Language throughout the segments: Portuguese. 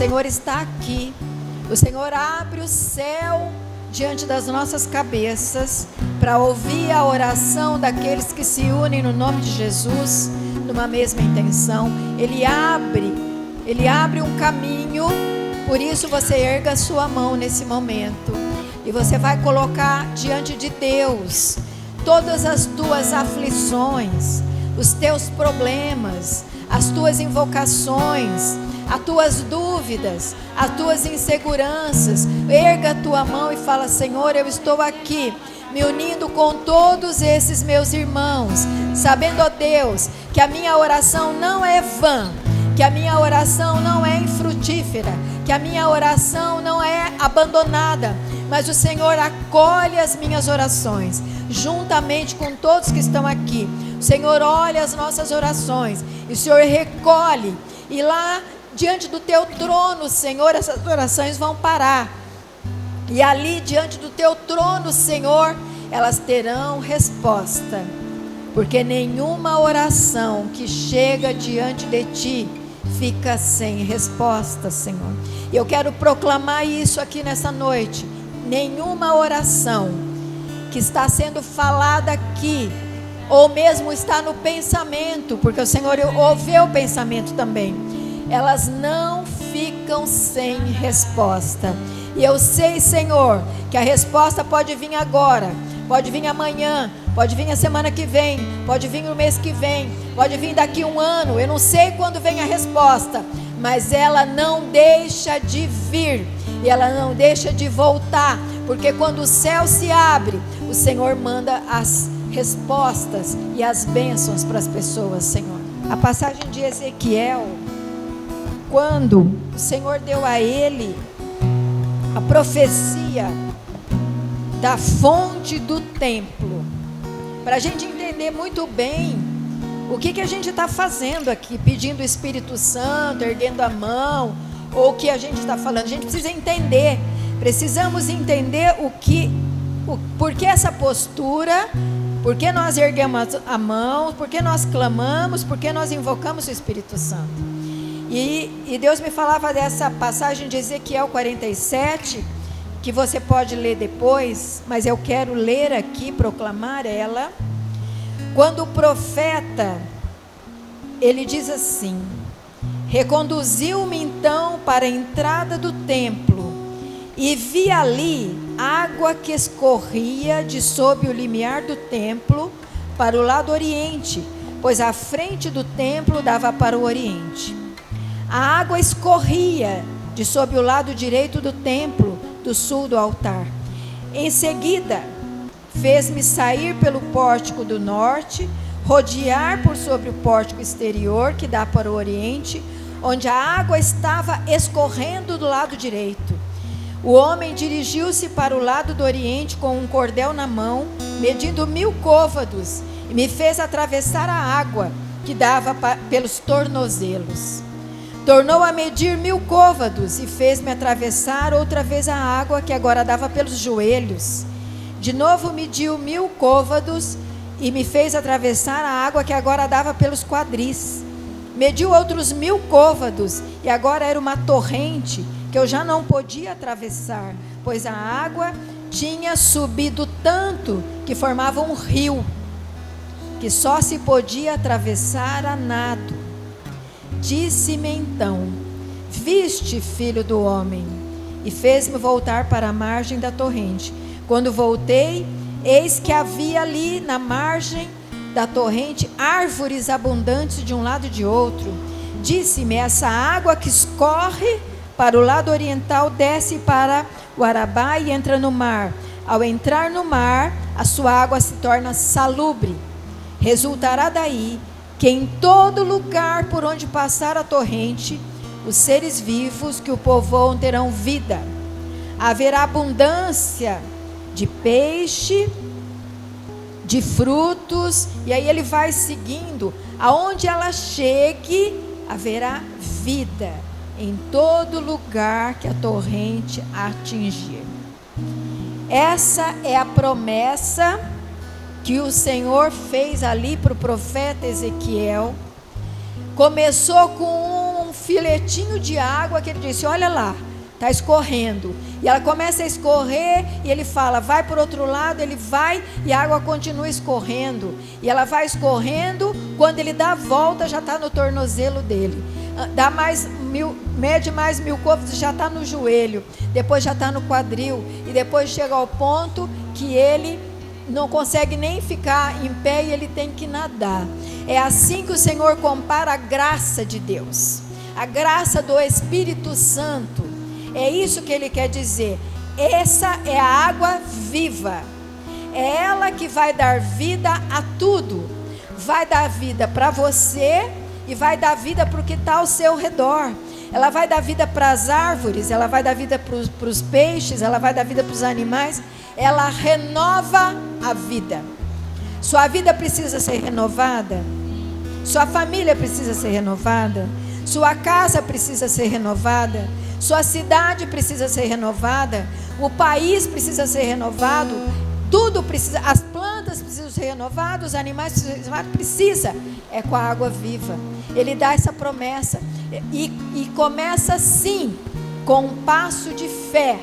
Senhor está aqui. O Senhor abre o céu diante das nossas cabeças para ouvir a oração daqueles que se unem no nome de Jesus, numa mesma intenção. Ele abre um caminho. Por isso você erga a sua mão nesse momento e você vai colocar diante de Deus todas as tuas aflições, os teus problemas, as tuas invocações, as tuas dúvidas, as tuas inseguranças. Erga a tua mão e fala: Senhor, eu estou aqui me unindo com todos esses meus irmãos, sabendo, ó Deus, que a minha oração não é vã, que a minha oração não é infrutífera, que a minha oração não é abandonada, mas o Senhor acolhe as minhas orações, juntamente com todos que estão aqui. O Senhor olha as nossas orações, e o Senhor recolhe, e lá diante do teu trono, Senhor, essas orações vão parar, e ali diante do teu trono, Senhor, elas terão resposta, porque nenhuma oração que chega diante de ti fica sem resposta, Senhor. E eu quero proclamar isso aqui nessa noite: nenhuma oração que está sendo falada aqui, ou mesmo está no pensamento, porque o Senhor ouve o pensamento também, elas não ficam sem resposta. E eu sei, Senhor, que a resposta pode vir agora, pode vir amanhã, pode vir a semana que vem, pode vir no mês que vem, pode vir daqui um ano. Eu não sei quando vem a resposta, mas ela não deixa de vir, e ela não deixa de voltar, porque quando o céu se abre, o Senhor manda as respostas e as bênçãos para as pessoas, Senhor. A passagem de Ezequiel, quando o Senhor deu a ele a profecia da fonte do templo, para a gente entender muito bem o que a gente está fazendo aqui, pedindo o Espírito Santo, erguendo a mão, ou o que a gente está falando. A gente precisa entender, precisamos entender por que essa postura, por que nós erguemos a mão, por que nós clamamos, por que nós invocamos o Espírito Santo. E Deus me falava dessa passagem de Ezequiel 47, que você pode ler depois, mas eu quero ler aqui, proclamar ela. Quando o profeta, ele diz assim: reconduziu-me então para a entrada do templo, e vi ali água que escorria de sob o limiar do templo para o lado oriente, pois a frente do templo dava para o oriente. A água escorria de sob o lado direito do templo, do sul do altar. Em seguida, fez-me sair pelo pórtico do norte, rodear por sobre o pórtico exterior, que dá para o oriente, onde a água estava escorrendo do lado direito. O homem dirigiu-se para o lado do oriente com um cordel na mão, medindo 1000 côvados, e me fez atravessar a água, que dava pelos tornozelos. Tornou a medir 1000 côvados e fez-me atravessar outra vez a água, que agora dava pelos joelhos. De novo mediu 1000 côvados e me fez atravessar a água, que agora dava pelos quadris. Mediu outros 1000 côvados e agora era uma torrente que eu já não podia atravessar, pois a água tinha subido tanto que formava um rio, que só se podia atravessar a nado. Disse-me então: viste, filho do homem? E fez-me voltar para a margem da torrente. Quando voltei, eis que havia ali na margem da torrente árvores abundantes de um lado e de outro. Disse-me: essa água que escorre para o lado oriental desce para o Arabá e entra no mar. Ao entrar no mar, a sua água se torna salubre. Resultará daí que em todo lugar por onde passar a torrente, os seres vivos que o povoam terão vida. Haverá abundância de peixe, de frutos, e aí ele vai seguindo. Aonde ela chegue, haverá vida em todo lugar que a torrente atingir. Essa é a promessa que o Senhor fez ali para o profeta Ezequiel. Começou com um filetinho de água que ele disse: olha lá, está escorrendo. E ela começa a escorrer e ele fala: vai por outro lado. Ele vai e a água continua escorrendo. E ela vai escorrendo, quando ele dá a volta já está no tornozelo dele. Mede mais 1000 côvados, já está no joelho. Depois já está no quadril. E depois chega ao ponto que ele não consegue nem ficar em pé e ele tem que nadar. É assim que o Senhor compara a graça de Deus, a graça do Espírito Santo. É isso que ele quer dizer. Essa é a água viva. É ela que vai dar vida a tudo. Vai dar vida para você e vai dar vida para o que está ao seu redor. Ela vai dar vida para as árvores, ela vai dar vida para os peixes, ela vai dar vida para os animais. Ela renova a vida. Sua vida precisa ser renovada. Sua família precisa ser renovada. Sua casa precisa ser renovada. Sua cidade precisa ser renovada. O país precisa ser renovado. Tudo precisa. As plantas precisam ser renovadas. Os animais precisam ser renovados. Precisa. É com a água viva. Ele dá essa promessa. E começa assim, com um passo de fé.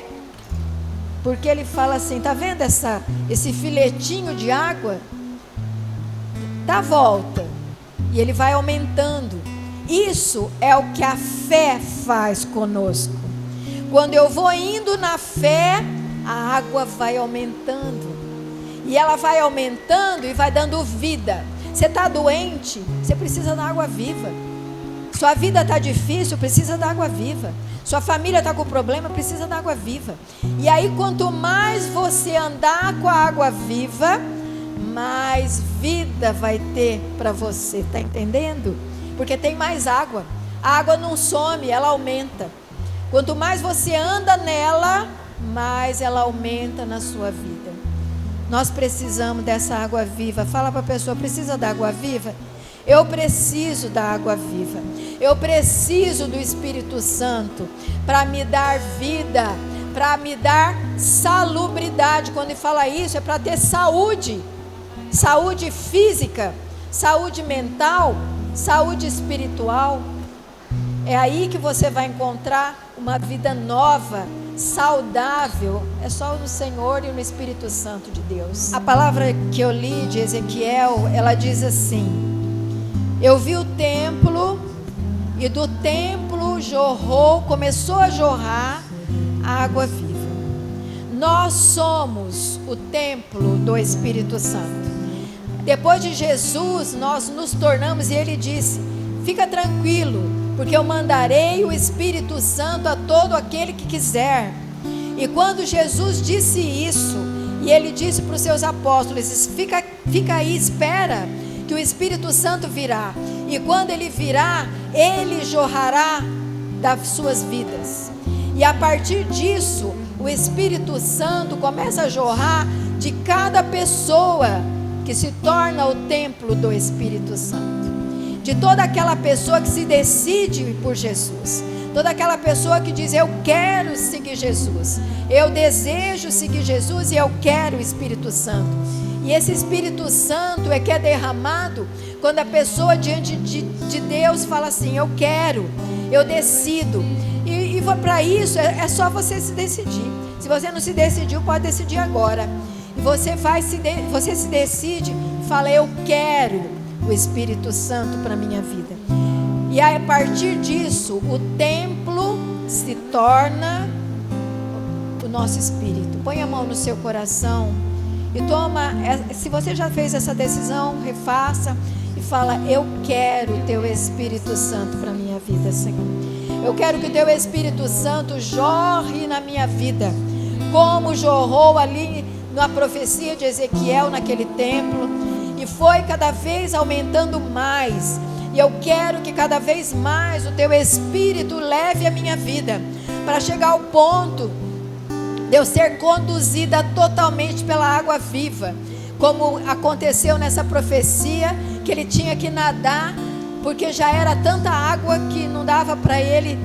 Porque ele fala assim: tá vendo esse filetinho de água? Dá volta. E ele vai aumentando. Isso é o que a fé faz conosco. Quando eu vou indo na fé, a água vai aumentando. E ela vai aumentando e vai dando vida. Você está doente, você precisa da água viva. Sua vida está difícil, precisa da água viva. Sua família está com problema, precisa da água viva. E aí, quanto mais você andar com a água viva, mais vida vai ter para você. Está entendendo? Porque tem mais água. A água não some, ela aumenta. Quanto mais você anda nela, mais ela aumenta na sua vida. Nós precisamos dessa água viva. Fala para a pessoa: precisa da água viva? Eu preciso da água viva. Eu preciso do Espírito Santo para me dar vida, para me dar salubridade. Quando ele fala isso, é para ter saúde. Saúde física, saúde mental, saúde espiritual. É aí que você vai encontrar uma vida nova, saudável. É só no Senhor e no Espírito Santo de Deus. A palavra que eu li de Ezequiel, ela diz assim: eu vi o templo e do templo começou a jorrar água viva. Nós somos o templo do Espírito Santo. Depois de Jesus, nós nos tornamos, e ele disse: fica tranquilo, porque eu mandarei o Espírito Santo a todo aquele que quiser. E quando Jesus disse isso, e ele disse para os seus apóstolos: fica aí, espera, que o Espírito Santo virá. E quando ele virá, ele jorrará das suas vidas. E a partir disso, o Espírito Santo começa a jorrar de cada pessoa que se torna o templo do Espírito Santo. De toda aquela pessoa que se decide por Jesus. Toda aquela pessoa que diz: eu quero seguir Jesus. Eu desejo seguir Jesus e eu quero o Espírito Santo. E esse Espírito Santo é que é derramado quando a pessoa diante de Deus fala assim: eu quero, eu decido. E para isso é só você se decidir. Se você não se decidiu, pode decidir agora. E você se decide, fala: eu quero o Espírito Santo para a minha vida. E aí, a partir disso, o templo se torna o nosso espírito. Põe a mão no seu coração e toma, se você já fez essa decisão, refaça e fala: eu quero o teu Espírito Santo para a minha vida, Senhor. Eu quero que o teu Espírito Santo jorre na minha vida, como jorrou ali na profecia de Ezequiel naquele templo, e foi cada vez aumentando mais. E eu quero que cada vez mais o teu Espírito leve a minha vida, para chegar ao ponto de eu ser conduzida totalmente pela água viva, como aconteceu nessa profecia, que ele tinha que nadar, porque já era tanta água que não dava para ele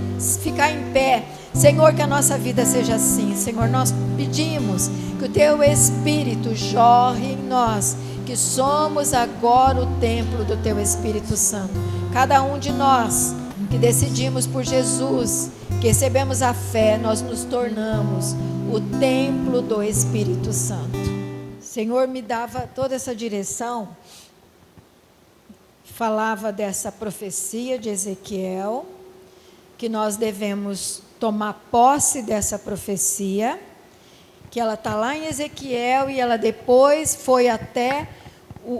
ficar em pé. Senhor, que a nossa vida seja assim. Senhor, nós pedimos que o teu Espírito jorre em nós, que somos agora o templo do teu Espírito Santo. Cada um de nós que decidimos por Jesus, que recebemos a fé, nós nos tornamos o templo do Espírito Santo. O Senhor me dava toda essa direção, falava dessa profecia de Ezequiel, que nós devemos tomar posse dessa profecia, que ela está lá em Ezequiel e ela depois foi até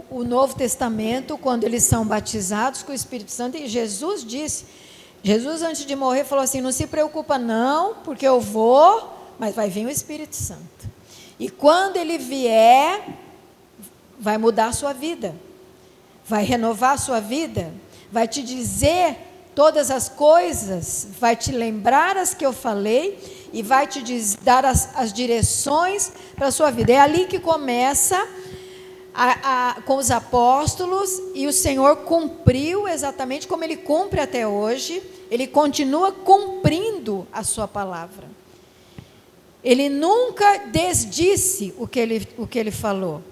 o Novo Testamento, quando eles são batizados com o Espírito Santo. E Jesus antes de morrer falou assim: não se preocupa não, porque eu vou, mas vai vir o Espírito Santo, e quando ele vier, vai mudar a sua vida, vai renovar a sua vida, vai te dizer todas as coisas, vai te lembrar as que eu falei, e vai te dar as direções para a sua vida. É ali que começa com os apóstolos, e o Senhor cumpriu exatamente como Ele cumpre até hoje. Ele continua cumprindo a sua palavra. Ele nunca desdisse o que ele falou.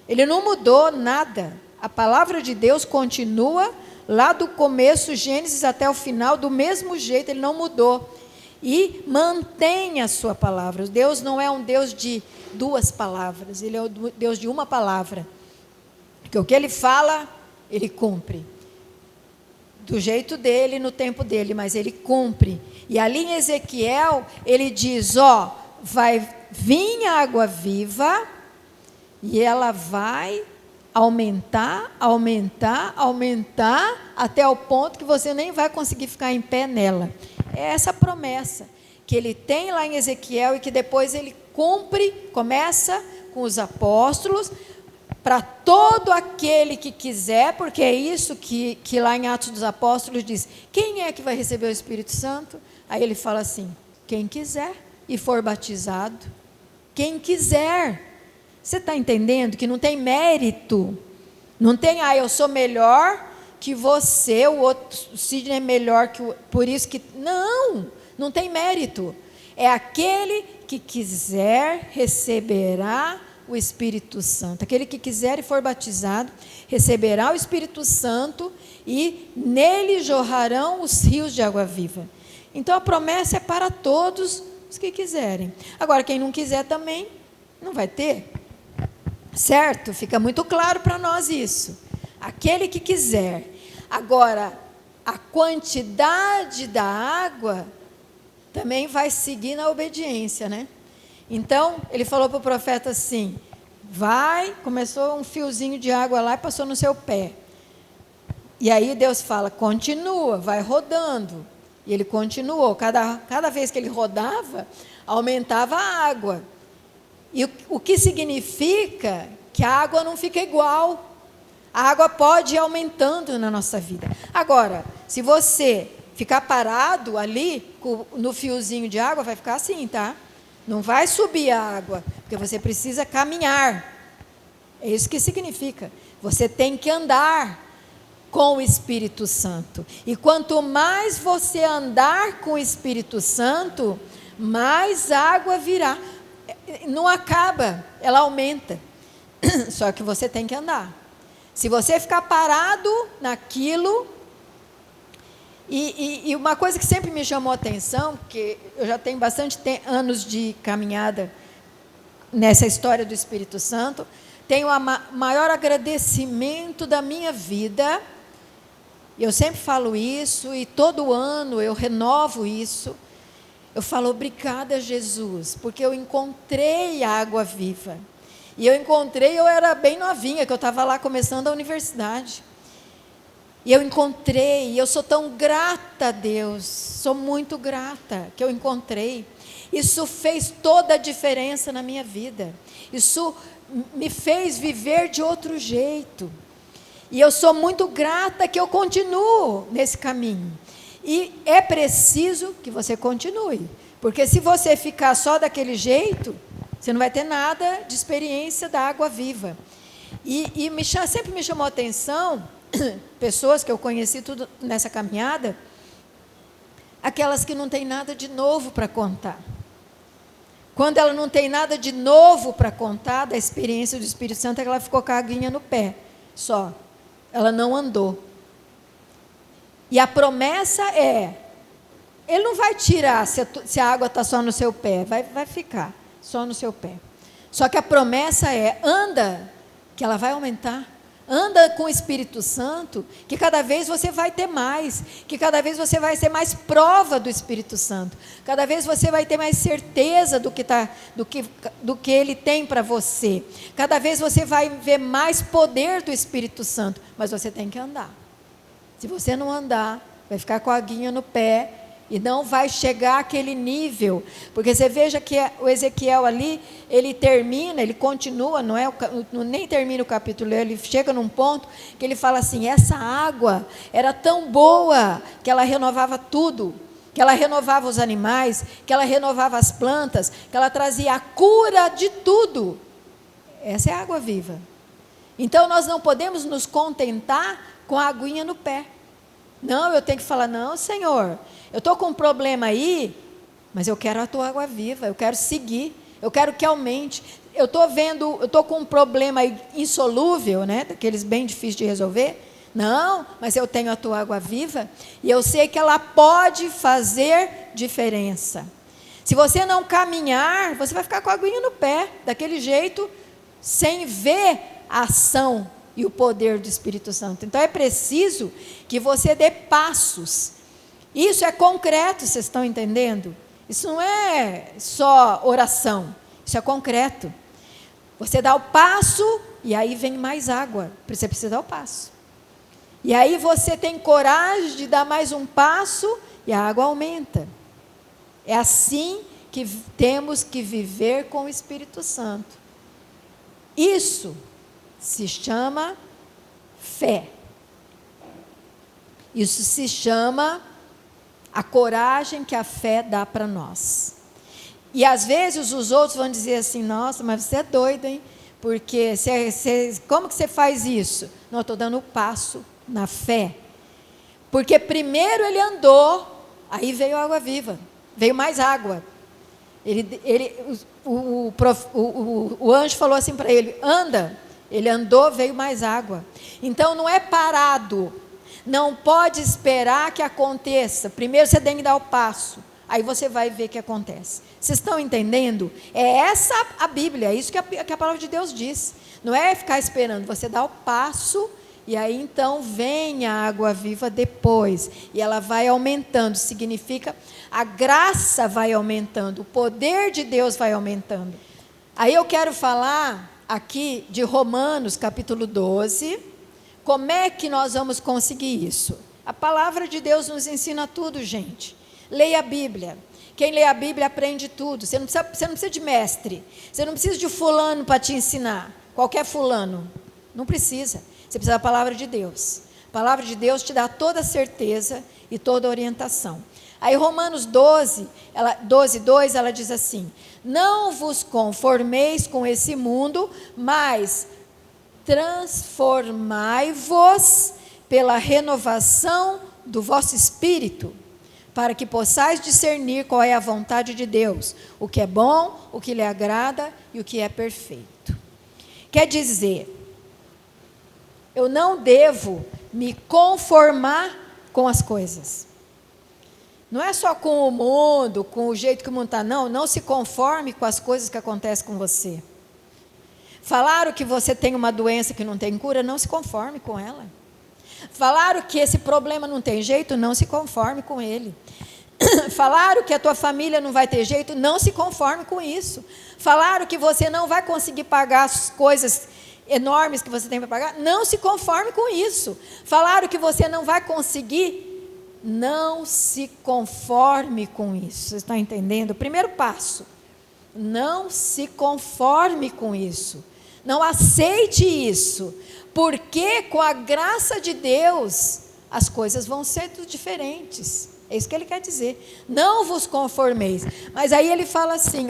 Ele não mudou nada. A palavra de Deus continua lá do começo, Gênesis, até o final, do mesmo jeito. Ele não mudou. E mantém a sua palavra. Deus não é um Deus de duas palavras. Ele é o Deus de uma palavra. Porque o que Ele fala, Ele cumpre. Do jeito dele, no tempo dele, mas Ele cumpre. E ali em Ezequiel, Ele diz, vai vir a água viva, e ela vai aumentar, até o ponto que você nem vai conseguir ficar em pé nela. É essa promessa que Ele tem lá em Ezequiel, e que depois Ele cumpre, começa com os apóstolos, para todo aquele que quiser, porque é isso que lá em Atos dos Apóstolos diz: quem é que vai receber o Espírito Santo? Aí ele fala assim: quem quiser e for batizado. Quem quiser. Você está entendendo que não tem mérito? Não tem, eu sou melhor que você, o outro, o Sidney é melhor que o... Por isso que... Não tem mérito. É aquele que quiser receberá o Espírito Santo. Aquele que quiser e for batizado, receberá o Espírito Santo, e nele jorrarão os rios de água viva. Então a promessa é para todos os que quiserem. Agora, quem não quiser também, não vai ter. Certo? Fica muito claro para nós isso. Aquele que quiser. Agora, a quantidade da água também vai seguir na obediência, né? Então, ele falou para o profeta assim: começou um fiozinho de água lá e passou no seu pé. E aí Deus fala: continua, vai rodando. E ele continuou. Cada vez que ele rodava, aumentava a água. E o que significa que a água não fica igual. A água pode ir aumentando na nossa vida. Agora, se você ficar parado ali, no fiozinho de água, vai ficar assim, tá? Não vai subir a água, porque você precisa caminhar. É isso que significa. Você tem que andar com o Espírito Santo. E quanto mais você andar com o Espírito Santo, mais água virá. Não acaba, ela aumenta. Só que você tem que andar. Se você ficar parado naquilo... E uma coisa que sempre me chamou a atenção, que eu já tenho bastante anos de caminhada nessa história do Espírito Santo, tenho o maior agradecimento da minha vida, eu sempre falo isso, e todo ano eu renovo isso. Eu falo: obrigada, Jesus, porque eu encontrei a água viva. E eu era bem novinha, que eu estava lá começando a universidade. E eu encontrei, e eu sou tão grata a Deus, sou muito grata que eu encontrei. Isso fez toda a diferença na minha vida. Isso me fez viver de outro jeito. E eu sou muito grata que eu continuo nesse caminho. E é preciso que você continue. Porque se você ficar só daquele jeito, você não vai ter nada de experiência da água viva. E sempre me chamou a atenção... pessoas que eu conheci tudo nessa caminhada, aquelas que não têm nada de novo para contar. Quando ela não tem nada de novo para contar da experiência do Espírito Santo, é que ela ficou com a aguinha no pé, só. Ela não andou. E a promessa é, Ele não vai tirar se a água está só no seu pé, vai ficar só no seu pé. Só que a promessa é, anda, que ela vai aumentar. Anda com o Espírito Santo, que cada vez você vai ter mais, que cada vez você vai ser mais prova do Espírito Santo, cada vez você vai ter mais certeza do que Ele tem para você, cada vez você vai ver mais poder do Espírito Santo, mas você tem que andar. Se você não andar, vai ficar com a aguinha no pé, e não vai chegar àquele nível, porque você veja que o Ezequiel ali, ele termina, ele continua, nem termina o capítulo, ele chega num ponto que ele fala assim, essa água era tão boa, que ela renovava tudo, que ela renovava os animais, que ela renovava as plantas, que ela trazia a cura de tudo. Essa é a água viva. Então nós não podemos nos contentar com a aguinha no pé. Não, eu tenho que falar, não, Senhor, eu estou com um problema aí, mas eu quero a tua água viva, eu quero seguir, eu quero que aumente. Eu estou com um problema insolúvel, né, daqueles bem difíceis de resolver. Não, mas eu tenho a tua água viva, e eu sei que ela pode fazer diferença. Se você não caminhar, você vai ficar com a aguinha no pé, daquele jeito, sem ver a ação e o poder do Espírito Santo. Então é preciso que você dê passos. Isso é concreto, vocês estão entendendo? Isso não é só oração, isso é concreto. Você dá o passo e aí vem mais água, você precisa dar o passo. E aí você tem coragem de dar mais um passo e a água aumenta. É assim que temos que viver com o Espírito Santo. Isso se chama fé. Isso se chama a coragem que a fé dá para nós. E às vezes os outros vão dizer assim, nossa, mas você é doido, hein? Porque como que você faz isso? Não, eu estou dando o passo na fé. Porque primeiro ele andou, aí veio água viva, veio mais água. O anjo falou assim para ele, anda. Ele andou, veio mais água. Então não é parado, não pode esperar que aconteça. Primeiro você tem que dar o passo, aí você vai ver o que acontece. Vocês estão entendendo? É essa a Bíblia, é isso que a palavra de Deus diz. Não é ficar esperando, você dá o passo e aí então vem a água viva depois. E ela vai aumentando, significa a graça vai aumentando, o poder de Deus vai aumentando. Aí eu quero falar aqui de Romanos capítulo 12, como é que nós vamos conseguir isso? A palavra de Deus nos ensina tudo, gente. Leia a Bíblia. Quem lê a Bíblia aprende tudo. Você não precisa de mestre, você não precisa de fulano para te ensinar, qualquer fulano, não precisa. Você precisa da palavra de Deus. A palavra de Deus te dá toda a certeza e toda a orientação. Aí Romanos 12, 2, ela diz assim, não vos conformeis com esse mundo, mas transformai-vos pela renovação do vosso espírito, para que possais discernir qual é a vontade de Deus, o que é bom, o que lhe agrada e o que é perfeito. Quer dizer, eu não devo me conformar com as coisas. Não é só com o mundo, com o jeito que o mundo está, não se conforme com as coisas que acontecem com você. Falaram que você tem uma doença que não tem cura, não se conforme com ela. Falaram que esse problema não tem jeito, não se conforme com ele. Falaram que a tua família não vai ter jeito, não se conforme com isso. Falaram que você não vai conseguir pagar as coisas enormes que você tem para pagar, não se conforme com isso. Falaram que você não vai conseguir, não se conforme com isso. Você está entendendo? O primeiro passo, não se conforme com isso. Não aceite isso, porque com a graça de Deus, as coisas vão ser diferentes. É isso que ele quer dizer. Não vos conformeis. Mas aí ele fala assim,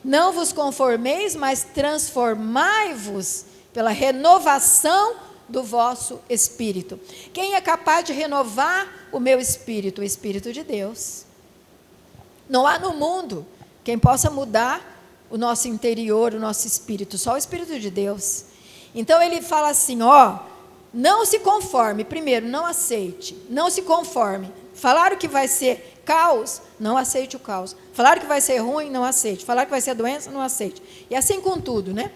não vos conformeis, mas transformai-vos pela renovação do vosso espírito. Quem é capaz de renovar o meu espírito? O Espírito de Deus. Não há no mundo quem possa mudar o nosso interior, o nosso espírito, só o Espírito de Deus. Então ele fala assim, Não se conforme. Primeiro, não aceite. Não se conforme. Falaram que vai ser caos, não aceite o caos. Falaram que vai ser ruim, não aceite. Falaram que vai ser doença, não aceite. E assim com tudo, né?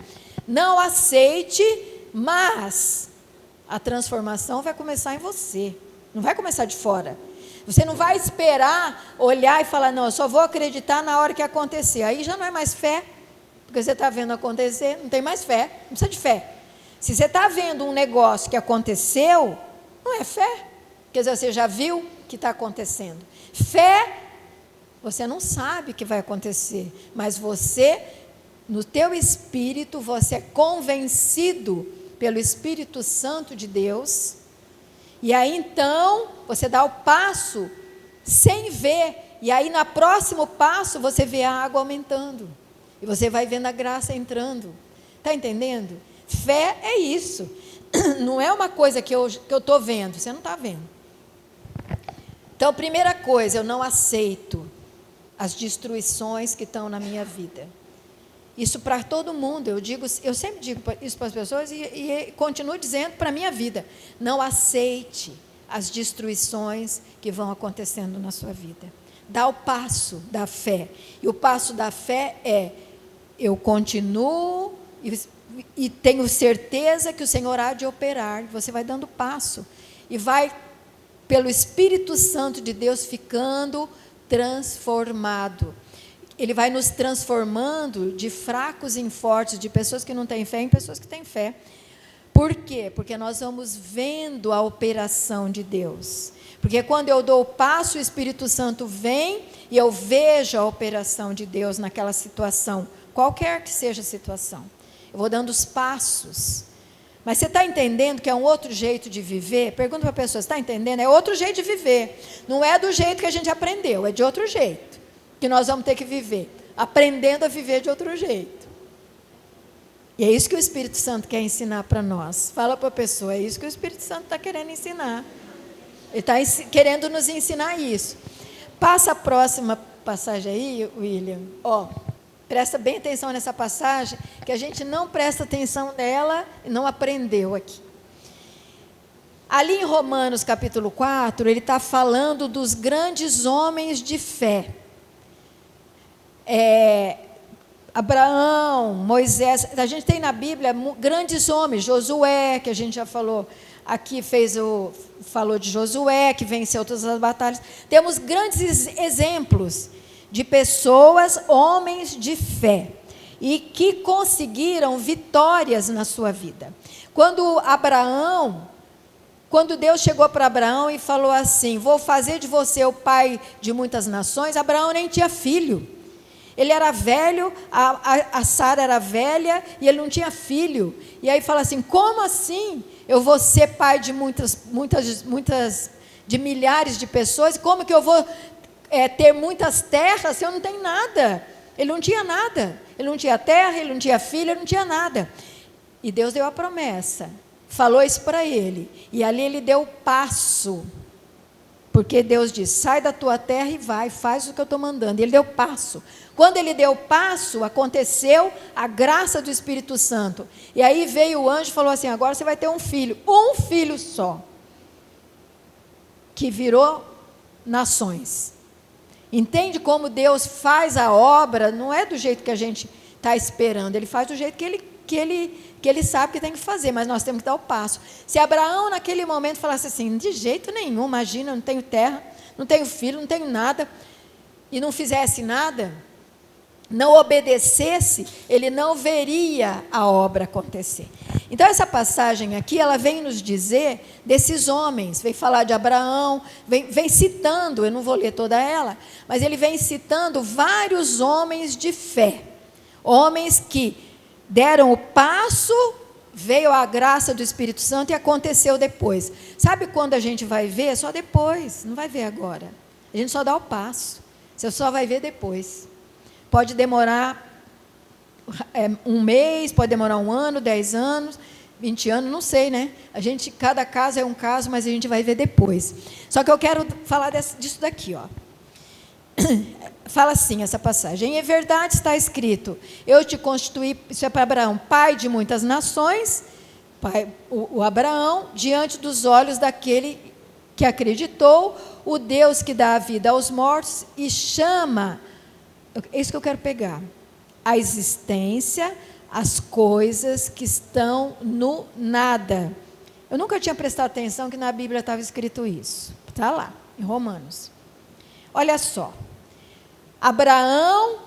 Não aceite, mas a transformação vai começar em você. Não vai começar de fora. Você não vai esperar, olhar e falar, não, eu só vou acreditar na hora que acontecer. Aí já não é mais fé, porque você está vendo acontecer, não tem mais fé, não precisa de fé. Se você está vendo um negócio que aconteceu, não é fé, quer dizer, você já viu que está acontecendo. Fé, você não sabe o que vai acontecer, mas você, no teu espírito, você é convencido pelo Espírito Santo de Deus, e aí então, você dá o passo sem ver, e aí no próximo passo, você vê a água aumentando, e você vai vendo a graça entrando, está entendendo? Fé é isso, não é uma coisa que eu estou vendo, você não está vendo. Então, primeira coisa, eu não aceito as destruições que estão na minha vida. Isso para todo mundo, eu sempre digo isso para as pessoas e continuo dizendo para a minha vida. Não aceite as destruições que vão acontecendo na sua vida. Dá o passo da fé. E o passo da fé é, eu continuo e tenho certeza que o Senhor há de operar. Você vai dando passo e vai, pelo Espírito Santo de Deus, ficando transformado. Ele vai nos transformando de fracos em fortes, de pessoas que não têm fé em pessoas que têm fé. Por quê? Porque nós vamos vendo a operação de Deus. Porque quando eu dou o passo, o Espírito Santo vem e eu vejo a operação de Deus naquela situação, qualquer que seja a situação. Eu vou dando os passos. Mas você está entendendo que é um outro jeito de viver? Pergunta para a pessoa, está entendendo? É outro jeito de viver. Não é do jeito que a gente aprendeu, é de outro jeito que nós vamos ter que viver. Aprendendo a viver de outro jeito. E é isso que o Espírito Santo quer ensinar para nós. Fala para a pessoa, é isso que o Espírito Santo está querendo ensinar. Ele está querendo nos ensinar isso. Passa a próxima passagem aí, William. Presta bem atenção nessa passagem, que a gente não presta atenção nela e não aprendeu aqui. Ali em Romanos capítulo 4, ele está falando dos grandes homens de fé. Abraão, Moisés, a gente tem na Bíblia grandes homens, Josué, que a gente já falou, aqui falou de Josué, que venceu todas as batalhas. Temos grandes exemplos de pessoas, homens de fé, e que conseguiram vitórias na sua vida. Quando Deus chegou para Abraão e falou assim, vou fazer de você o pai de muitas nações, Abraão nem tinha filho. Ele era velho, a Sara era velha, e ele não tinha filho. E aí fala assim, como assim eu vou ser pai de de milhares de pessoas? Como que eu vou ter muitas terras se eu não tenho nada? Ele não tinha nada. Ele não tinha terra, ele não tinha filho, ele não tinha nada. E Deus deu a promessa. Falou isso para ele. E ali ele deu o passo. Porque Deus disse, sai da tua terra e vai, faz o que eu estou mandando. E ele deu o passo. Quando ele deu o passo, aconteceu a graça do Espírito Santo. E aí veio o anjo e falou assim, agora você vai ter um filho só, que virou nações. Entende como Deus faz a obra? Não é do jeito que a gente está esperando, ele faz do jeito que ele sabe que tem que fazer, mas nós temos que dar o passo. Se Abraão naquele momento falasse assim, de jeito nenhum, imagina, não tenho terra, não tenho filho, não tenho nada, e não fizesse nada, não obedecesse, ele não veria a obra acontecer. Então essa passagem aqui, ela vem nos dizer desses homens, vem falar de Abraão, vem citando, eu não vou ler toda ela, mas ele vem citando vários homens de fé, homens que deram o passo, veio a graça do Espírito Santo e aconteceu depois. Sabe quando a gente vai ver? Só depois, não vai ver agora. A gente só dá o passo, você só vai ver depois. Pode demorar um mês, pode demorar 1 ano, 10 anos, 20 anos, não sei, né? Cada caso é um caso, mas a gente vai ver depois. Só que eu quero falar disso daqui, Fala assim essa passagem, em verdade está escrito, eu te constituí, isso é para Abraão, pai de muitas nações, o Abraão, diante dos olhos daquele que acreditou, o Deus que dá a vida aos mortos e chama, é isso que eu quero pegar, a existência, as coisas que estão no nada. Eu nunca tinha prestado atenção que na Bíblia estava escrito isso. Está lá, em Romanos. Olha só. Abraão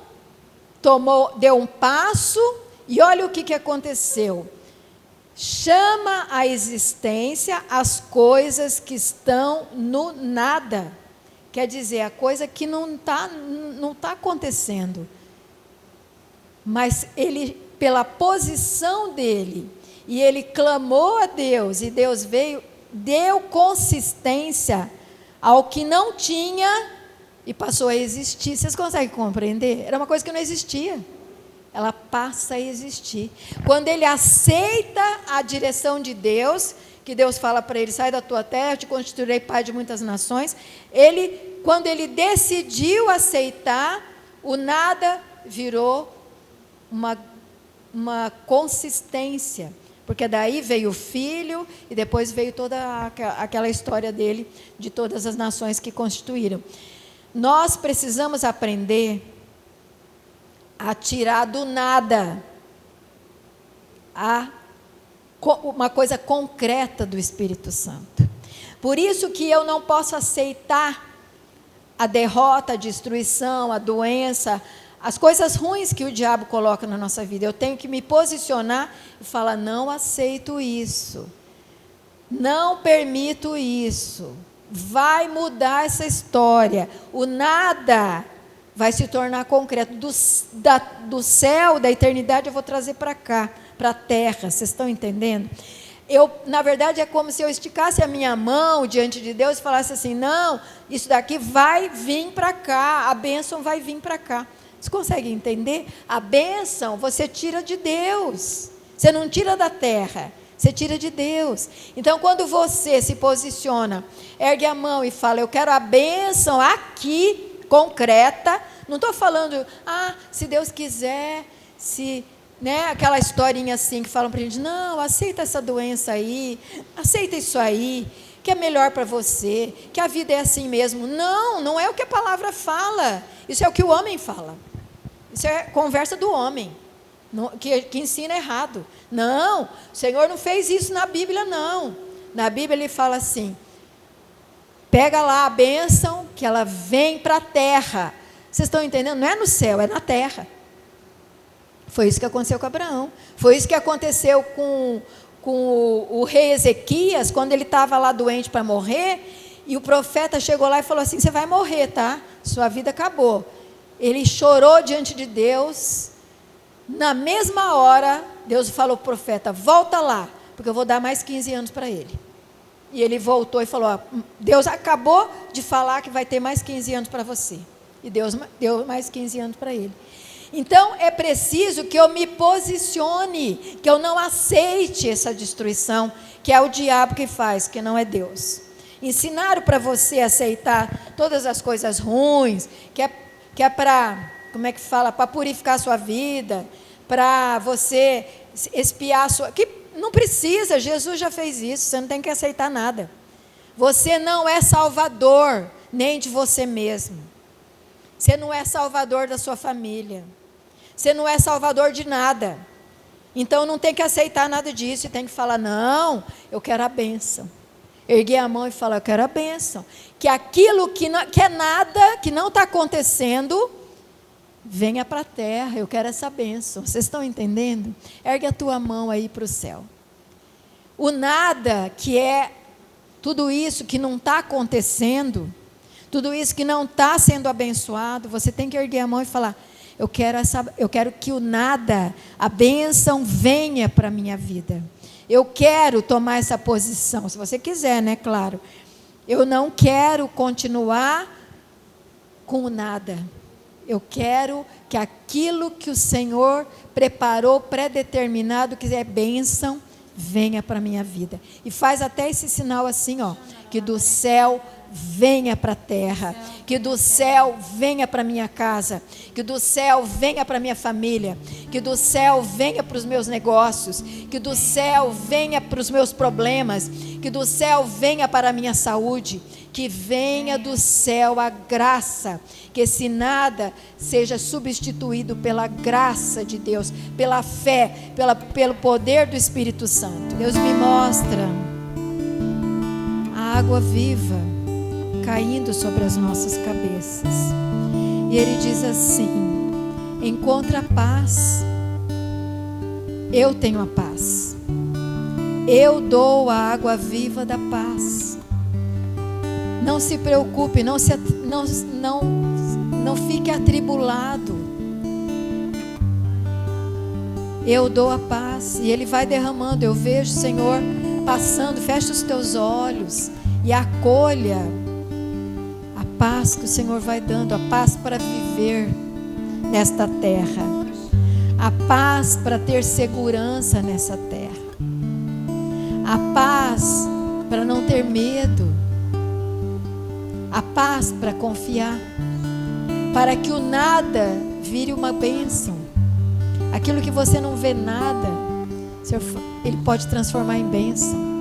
deu um passo e olha o que aconteceu. Chama a existência as coisas que estão no nada. Quer dizer, a coisa que não tá acontecendo. Mas ele, pela posição dele, e ele clamou a Deus, e Deus veio, deu consistência ao que não tinha e passou a existir. Vocês conseguem compreender? Era uma coisa que não existia. Ela passa a existir. Quando ele aceita a direção de Deus, que Deus fala para ele, sai da tua terra, eu te constituirei pai de muitas nações. Quando ele decidiu aceitar, o nada virou uma consistência. Porque daí veio o filho e depois veio toda aquela história dele, de todas as nações que constituíram. Nós precisamos aprender a tirar do nada uma coisa concreta do Espírito Santo. Por isso que eu não posso aceitar a derrota, a destruição, a doença, as coisas ruins que o diabo coloca na nossa vida. Eu tenho que me posicionar e falar, não aceito isso, não permito isso, vai mudar essa história. O nada vai se tornar concreto. Do céu, da eternidade, eu vou trazer para cá, para a terra. Vocês estão entendendo? Na verdade, é como se eu esticasse a minha mão diante de Deus e falasse assim, não, isso daqui vai vir para cá, a bênção vai vir para cá. Você consegue entender? A bênção você tira de Deus. Você não tira da terra, você tira de Deus. Então, quando você se posiciona, ergue a mão e fala, eu quero a bênção aqui, concreta. Não estou falando, se Deus quiser, aquela historinha assim que falam para a gente, não, aceita essa doença aí, aceita isso aí, que é melhor para você, que a vida é assim mesmo. Não, não é o que a palavra fala, isso é o que o homem fala. Isso é conversa do homem, que ensina errado. Não, o Senhor não fez isso na Bíblia, não. Na Bíblia ele fala assim, pega lá a bênção, que ela vem para a terra. Vocês estão entendendo? Não é no céu, é na terra. Foi isso que aconteceu com Abraão. Foi isso que aconteceu com o rei Ezequias, quando ele estava lá doente para morrer, e o profeta chegou lá e falou assim, você vai morrer, tá? Sua vida acabou. Ele chorou diante de Deus. Na mesma hora, Deus falou para o profeta, volta lá, porque eu vou dar mais 15 anos para ele. E ele voltou e falou, Deus acabou de falar que vai ter mais 15 anos para você. E Deus deu mais 15 anos para ele. Então, é preciso que eu me posicione, que eu não aceite essa destruição, que é o diabo que faz, que não é Deus. Ensinaram para você aceitar todas as coisas ruins, que é para, como é que fala, para purificar a sua vida, para você expiar a sua... Que não precisa, Jesus já fez isso, você não tem que aceitar nada. Você não é salvador, nem de você mesmo. Você não é salvador da sua família. Você não é salvador de nada. Então não tem que aceitar nada disso e tem que falar, não, eu quero a bênção. Erguer a mão e falar, eu quero a bênção. Que aquilo que é nada, que não está acontecendo, venha para a terra, eu quero essa bênção. Vocês estão entendendo? Ergue a tua mão aí para o céu. O nada, que é tudo isso que não está acontecendo, tudo isso que não está sendo abençoado, você tem que erguer a mão e falar, eu quero que o nada, a bênção venha para a minha vida. Eu quero tomar essa posição, se você quiser, né, claro. Eu não quero continuar com o nada. Eu quero que aquilo que o Senhor preparou, predeterminado, que é bênção, venha para a minha vida. E faz até esse sinal assim, ó, que do céu venha para a terra, que do céu venha para minha casa, que do céu venha para minha família, que do céu venha para os meus negócios, que do céu venha para os meus problemas, que do céu venha para a minha saúde, que venha do céu a graça, que esse nada seja substituído pela graça de Deus, pela fé, pelo poder do Espírito Santo. Deus me mostra a água viva caindo sobre as nossas cabeças. E Ele diz assim: encontra a paz. Eu tenho a paz. Eu dou a água viva da paz. Não se preocupe, não fique atribulado. Eu dou a paz. E Ele vai derramando. Eu vejo, Senhor, passando. Fecha os teus olhos e acolha a paz que o Senhor vai dando, a paz para viver nesta terra, a paz para ter segurança nessa terra, a paz para não ter medo, a paz para confiar, para que o nada vire uma bênção. Aquilo que você não vê nada, Senhor, Ele pode transformar em bênção.